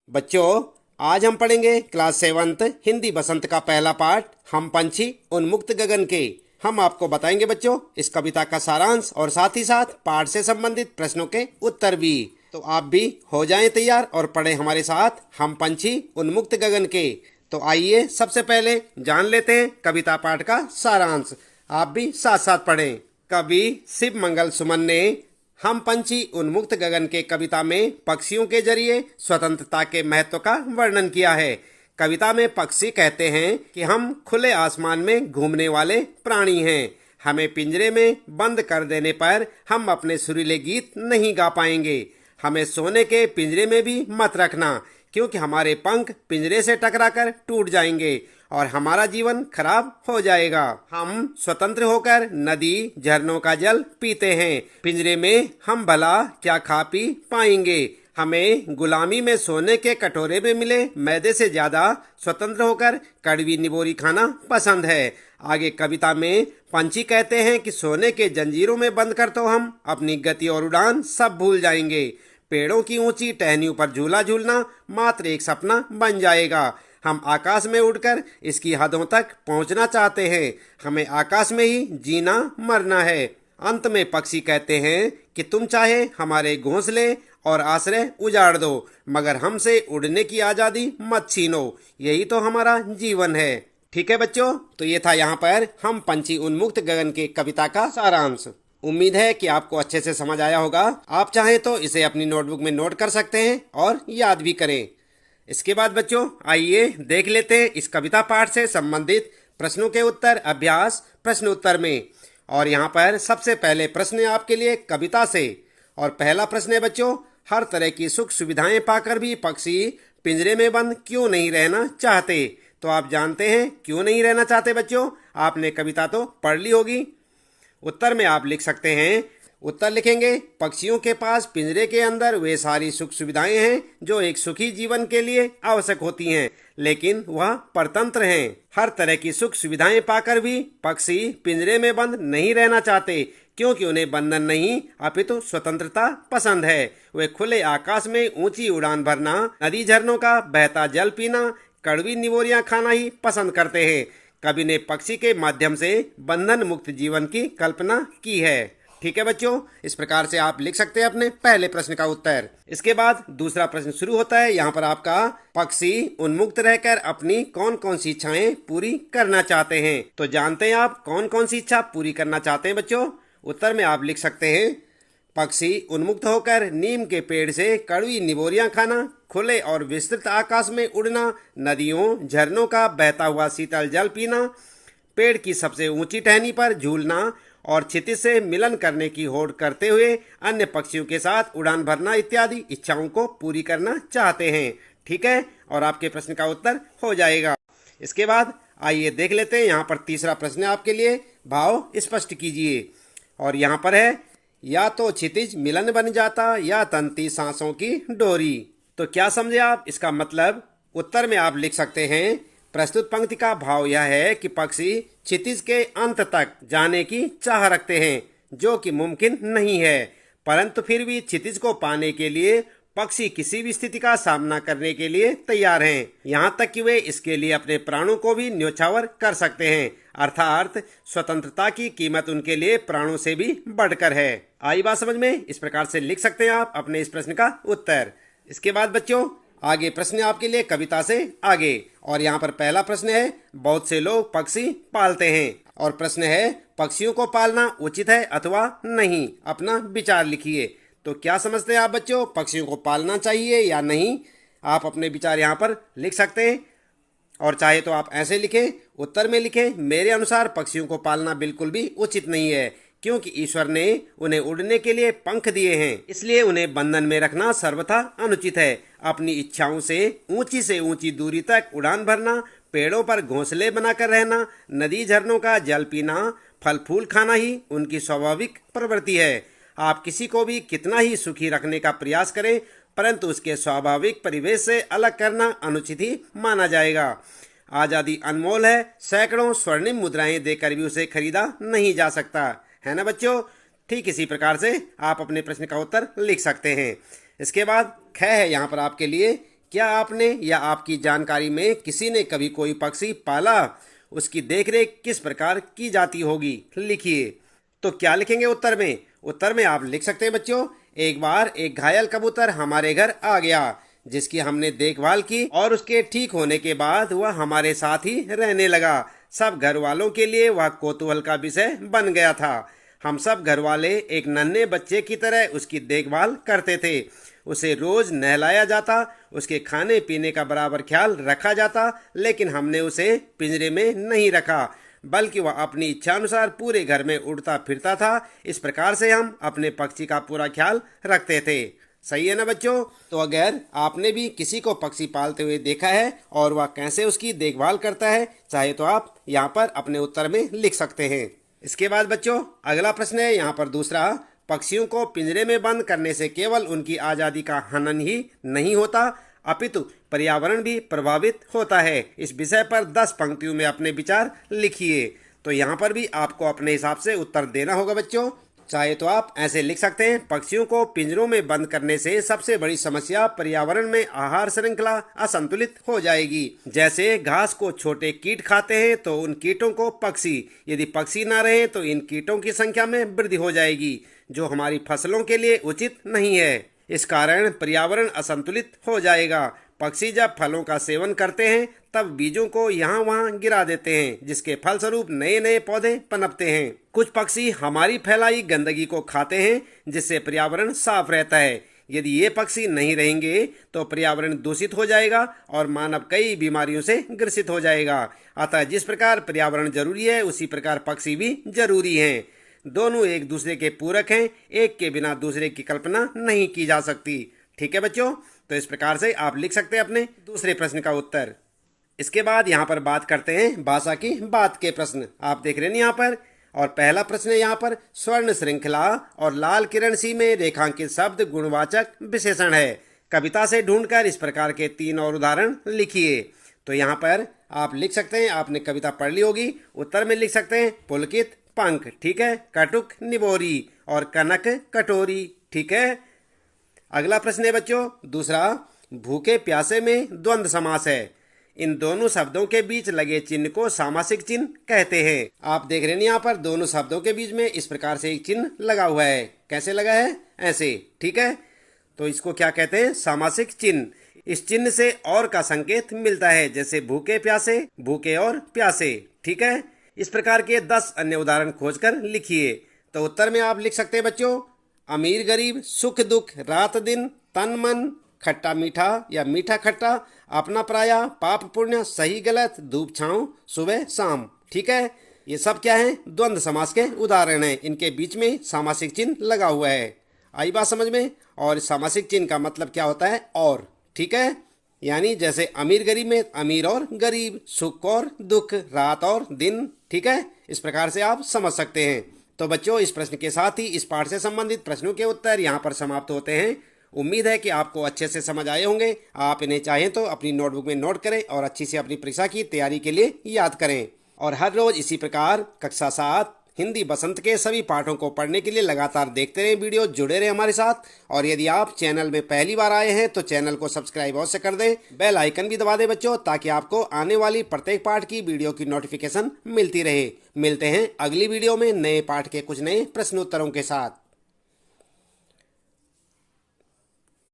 बच्चों, आज हम पढ़ेंगे क्लास 7th हिंदी बसंत का पहला पाठ हम पंछी उन्मुक्त गगन के। हम आपको बताएंगे बच्चों इस कविता का सारांश और साथ ही साथ पाठ से संबंधित प्रश्नों के उत्तर भी। तो आप भी हो जाएं तैयार और पढ़ें हमारे साथ हम पंछी उन्मुक्त गगन के। तो आइए सबसे पहले जान लेते हैं कविता पाठ का सारांश। आप भी साथ साथ पढ़ें। कवि शिव मंगल सुमन ने हम पंछी उन्मुक्त गगन के कविता में पक्षियों के जरिए स्वतंत्रता के महत्व का वर्णन किया है। कविता में पक्षी कहते हैं कि हम खुले आसमान में घूमने वाले प्राणी हैं। हमें पिंजरे में बंद कर देने पर हम अपने सुरीले गीत नहीं गा पाएंगे। हमें सोने के पिंजरे में भी मत रखना, क्योंकि हमारे पंख पिंजरे से टकराकर टूट जाएंगे और हमारा जीवन खराब हो जाएगा। हम स्वतंत्र होकर नदी झरनों का जल पीते हैं। पिंजरे में हम भला क्या खा पी पाएंगे। हमें गुलामी में सोने के कटोरे में मिले मैदे से ज्यादा स्वतंत्र होकर कड़वी निबोरी खाना पसंद है। आगे कविता में पंछी कहते हैं कि सोने के जंजीरों में बंद कर तो हम अपनी गति और उड़ान सब भूल जाएंगे। पेड़ों की ऊंची टहनियों पर झूला झूलना मात्र एक सपना बन जाएगा। हम आकाश में उड़कर इसकी हदों तक पहुंचना चाहते हैं। हमें आकाश में ही जीना मरना है। अंत में पक्षी कहते हैं कि तुम चाहे हमारे घोंसले और आश्रय उजाड़ दो, मगर हमसे उड़ने की आजादी मत छीनो। यही तो हमारा जीवन है। ठीक है बच्चों, तो ये था यहाँ पर हम पंछी उन्मुक्त गगन के कविता का सारांश। उम्मीद है कि आपको अच्छे से समझ आया होगा। आप चाहें तो इसे अपनी नोटबुक में नोट कर सकते हैं और याद भी करें। इसके बाद बच्चों आइए देख लेते हैं इस कविता पाठ से संबंधित प्रश्नों के उत्तर अभ्यास प्रश्न उत्तर में। और यहाँ पर सबसे पहले प्रश्न है आपके लिए कविता से। और पहला प्रश्न है बच्चों, हर तरह की सुख सुविधाएं पाकर भी पक्षी पिंजरे में बंद क्यों नहीं रहना चाहते? तो आप जानते हैं क्यों नहीं रहना चाहते बच्चों। आपने कविता तो पढ़ ली होगी। उत्तर में आप लिख सकते हैं, उत्तर लिखेंगे, पक्षियों के पास पिंजरे के अंदर वे सारी सुख सुविधाएं हैं जो एक सुखी जीवन के लिए आवश्यक होती हैं, लेकिन वह परतंत्र हैं। हर तरह की सुख सुविधाएं पाकर भी पक्षी पिंजरे में बंद नहीं रहना चाहते, क्योंकि उन्हें बंधन नहीं अपितु स्वतंत्रता पसंद है। वे खुले आकाश में ऊंची उड़ान भरना, नदी झरनों का बहता जल पीना, कड़वी निबोरियां खाना ही पसंद करते हैं। कवि ने पक्षी के माध्यम से बंधन मुक्त जीवन की कल्पना की है। ठीक है बच्चों, इस प्रकार से आप लिख सकते हैं अपने पहले प्रश्न का उत्तर। इसके बाद दूसरा प्रश्न शुरू होता है। यहाँ पर आपका पक्षी उन्मुक्त रहकर अपनी कौन कौन सी इच्छाएं पूरी करना चाहते हैं? तो जानते हैं आप कौन कौन सी इच्छा पूरी करना चाहते हैं बच्चों। उत्तर में आप लिख सकते हैं, पक्षी उन्मुक्त होकर नीम के पेड़ से कड़वी निबोरियां खाना, खुले और विस्तृत आकाश में उड़ना, नदियों झरनों का बहता हुआ शीतल जल पीना, पेड़ की सबसे ऊंची टहनी पर झूलना और क्षितिज से मिलन करने की होड़ करते हुए अन्य पक्षियों के साथ उड़ान भरना इत्यादि इच्छाओं को पूरी करना चाहते हैं। ठीक है, और आपके प्रश्न का उत्तर हो जाएगा। इसके बाद आइए देख लेते हैं, यहाँ पर तीसरा प्रश्न है आपके लिए, भाव स्पष्ट कीजिए। और यहाँ पर है, या तो क्षितिज मिलन बन जाता या तंती सांसों की डोरी। तो क्या समझे आप इसका मतलब? उत्तर में आप लिख सकते हैं, प्रस्तुत पंक्ति का भाव यह है कि पक्षी क्षितिज के अंत तक जाने की चाह रखते हैं, जो कि मुमकिन नहीं है, परंतु फिर भी क्षितिज को पाने के लिए पक्षी किसी भी स्थिति का सामना करने के लिए तैयार हैं। यहाँ तक कि वे इसके लिए अपने प्राणों को भी न्योछावर कर सकते हैं। अर्थात स्वतंत्रता की कीमत उनके लिए प्राणों से भी बढ़कर है। आई बात समझ में? इस प्रकार से लिख सकते हैं आप अपने इस प्रश्न का उत्तर। इसके बाद बच्चों आगे प्रश्न आपके लिए कविता से आगे। और यहाँ पर पहला प्रश्न है, बहुत से लोग पक्षी पालते हैं। और प्रश्न है, पक्षियों को पालना उचित है अथवा नहीं? अपना विचार लिखिए। तो क्या समझते हैं आप बच्चों, पक्षियों को पालना चाहिए या नहीं? आप अपने विचार यहाँ पर लिख सकते हैं। और चाहे तो आप ऐसे लिखें, उत्तर में लिखें, मेरे अनुसार पक्षियों को पालना बिल्कुल भी उचित नहीं है, क्योंकि ईश्वर ने उन्हें उड़ने के लिए पंख दिए हैं, इसलिए उन्हें बंधन में रखना सर्वथा अनुचित है। अपनी इच्छाओं से ऊंची दूरी तक उड़ान भरना, पेड़ों पर घोंसले बनाकर रहना, नदी झरनों का जल पीना, फल फूल खाना ही उनकी स्वाभाविक प्रवृत्ति है। आप किसी को भी कितना ही सुखी रखने का प्रयास करें, परंतु उसके स्वाभाविक परिवेश से अलग करना अनुचित ही माना जाएगा। आजादी अनमोल है, सैकड़ों स्वर्णिम मुद्राएं देकर भी उसे खरीदा नहीं जा सकता, है ना बच्चों। ठीक इसी प्रकार से आप अपने प्रश्न का उत्तर लिख सकते हैं। इसके बाद ख है यहाँ पर आपके लिए क्या आपने या आपकी जानकारी में किसी ने कभी कोई पक्षी पाला? उसकी देखरेख किस प्रकार की जाती होगी? लिखिए। तो क्या लिखेंगे उत्तर में? उत्तर में आप लिख सकते हैं बच्चों, एक बार एक घायल कबूतर हमारे घर आ गया, जिसकी हमने देखभाल की और उसके ठीक होने के बाद वह हमारे साथ ही रहने लगा। सब घर वालों के लिए वह कौतूहल का विषय बन गया था। हम सब घर वाले एक नन्हे बच्चे की तरह उसकी देखभाल करते थे। उसे रोज नहलाया जाता, उसके खाने पीने का बराबर ख्याल रखा जाता, लेकिन हमने उसे पिंजरे में नहीं रखा, बल्कि वह अपनी इच्छानुसार पूरे घर में उड़ता फिरता था। इस प्रकार से हम अपने पक्षी का पूरा ख्याल रखते थे। सही है ना बच्चों? तो अगर आपने भी किसी को पक्षी पालते हुए देखा है और वह कैसे उसकी देखभाल करता है, चाहे तो आप यहाँ पर अपने उत्तर में लिख सकते हैं। इसके बाद बच्चों अगला प्रश्न है यहाँ पर दूसरा, पक्षियों को पिंजरे में बंद करने से केवल उनकी आज़ादी का हनन ही नहीं होता, अपितु पर्यावरण भी प्रभावित होता है। इस विषय पर 10 पंक्तियों में अपने विचार लिखिए। तो यहाँ पर भी आपको अपने हिसाब से उत्तर देना होगा बच्चों। चाहे तो आप ऐसे लिख सकते हैं, पक्षियों को पिंजरों में बंद करने से सबसे बड़ी समस्या पर्यावरण में आहार श्रृंखला असंतुलित हो जाएगी। जैसे घास को छोटे कीट खाते हैं तो उन कीटों को पक्षी, यदि पक्षी ना रहे तो इन कीटों की संख्या में वृद्धि हो जाएगी, जो हमारी फसलों के लिए उचित नहीं है। इस कारण पर्यावरण असंतुलित हो जाएगा। पक्षी जब फलों का सेवन करते हैं तब बीजों को यहाँ वहाँ गिरा देते हैं, जिसके फलस्वरूप नए नए पौधे पनपते हैं। कुछ पक्षी हमारी फैलाई गंदगी को खाते हैं, जिससे पर्यावरण साफ रहता है। यदि ये पक्षी नहीं रहेंगे तो पर्यावरण दूषित हो जाएगा और मानव कई बीमारियों से ग्रसित हो जाएगा। अतः जिस प्रकार पर्यावरण जरूरी है, उसी प्रकार पक्षी भी जरूरी हैं। दोनों एक दूसरे के पूरक हैं, एक के बिना दूसरे की कल्पना नहीं की जा सकती। ठीक है बच्चों? तो इस प्रकार से आप लिख सकते हैं अपने दूसरे प्रश्न का उत्तर। इसके बाद यहाँ पर बात करते हैं भाषा की बात के प्रश्न। आप देख रहे हैं यहाँ पर, और पहला प्रश्न है यहाँ पर, स्वर्ण श्रृंखला और लाल किरण सी में रेखांकित शब्द गुणवाचक विशेषण है। कविता से ढूंढकर इस प्रकार के 3 और उदाहरण लिखिए। तो यहाँ पर आप लिख सकते हैं, आपने कविता पढ़ ली होगी, उत्तर में लिख सकते हैं पुलकित पंख, ठीक है, कटुक निबोरी और कनक कटोरी। ठीक है। अगला प्रश्न है बच्चों दूसरा, भूखे प्यासे में द्वंद्व समास है। इन दोनों शब्दों के बीच लगे चिन्ह को सामासिक चिन्ह कहते हैं। आप देख रहे हैं यहाँ पर दोनों शब्दों के बीच में इस प्रकार से एक चिन्ह लगा हुआ है। कैसे लगा है? ऐसे। ठीक है। तो इसको क्या कहते हैं? सामासिक चिन्ह। इस चिन्ह से और का संकेत मिलता है, जैसे भूखे प्यासे, भूखे और प्यासे। ठीक है। इस प्रकार के 10 अन्य उदाहरण खोजकर लिखिए। तो उत्तर में आप लिख सकते हैं बच्चों, अमीर गरीब, सुख दुख, रात दिन, तन मन, खट्टा मीठा या मीठा खट्टा, अपना पराया, पाप पुण्य, सही गलत, धूप छांव, सुबह शाम। ठीक है। ये सब क्या है? द्वंद्व समास के उदाहरण हैं। इनके बीच में सामासिक चिन्ह लगा हुआ है। आई बात समझ में? और सामासिक चिन्ह का मतलब क्या होता है? और। ठीक है। यानी जैसे अमीर गरीब में अमीर और गरीब, सुख और दुख, रात और दिन। ठीक है। इस प्रकार से आप समझ सकते हैं। तो बच्चों इस प्रश्न के साथ ही इस पाठ से संबंधित प्रश्नों के उत्तर यहाँ पर समाप्त होते हैं। उम्मीद है कि आपको अच्छे से समझ आए होंगे। आप इन्हें चाहें तो अपनी नोटबुक में नोट करें और अच्छी से अपनी परीक्षा की तैयारी के लिए याद करें। और हर रोज इसी प्रकार कक्षा 7 हिंदी बसंत के सभी पाठों को पढ़ने के लिए लगातार देखते रहें वीडियो, जुड़े रहें हमारे साथ। और यदि आप चैनल में पहली बार आए हैं तो चैनल को सब्सक्राइब अवश्य कर दें, बेल आइकन भी दबा दें बच्चों, ताकि आपको आने वाली प्रत्येक पाठ की वीडियो की नोटिफिकेशन मिलती रहे। मिलते हैं अगली वीडियो में नए पाठ के कुछ नए प्रश्नोत्तरों के साथ।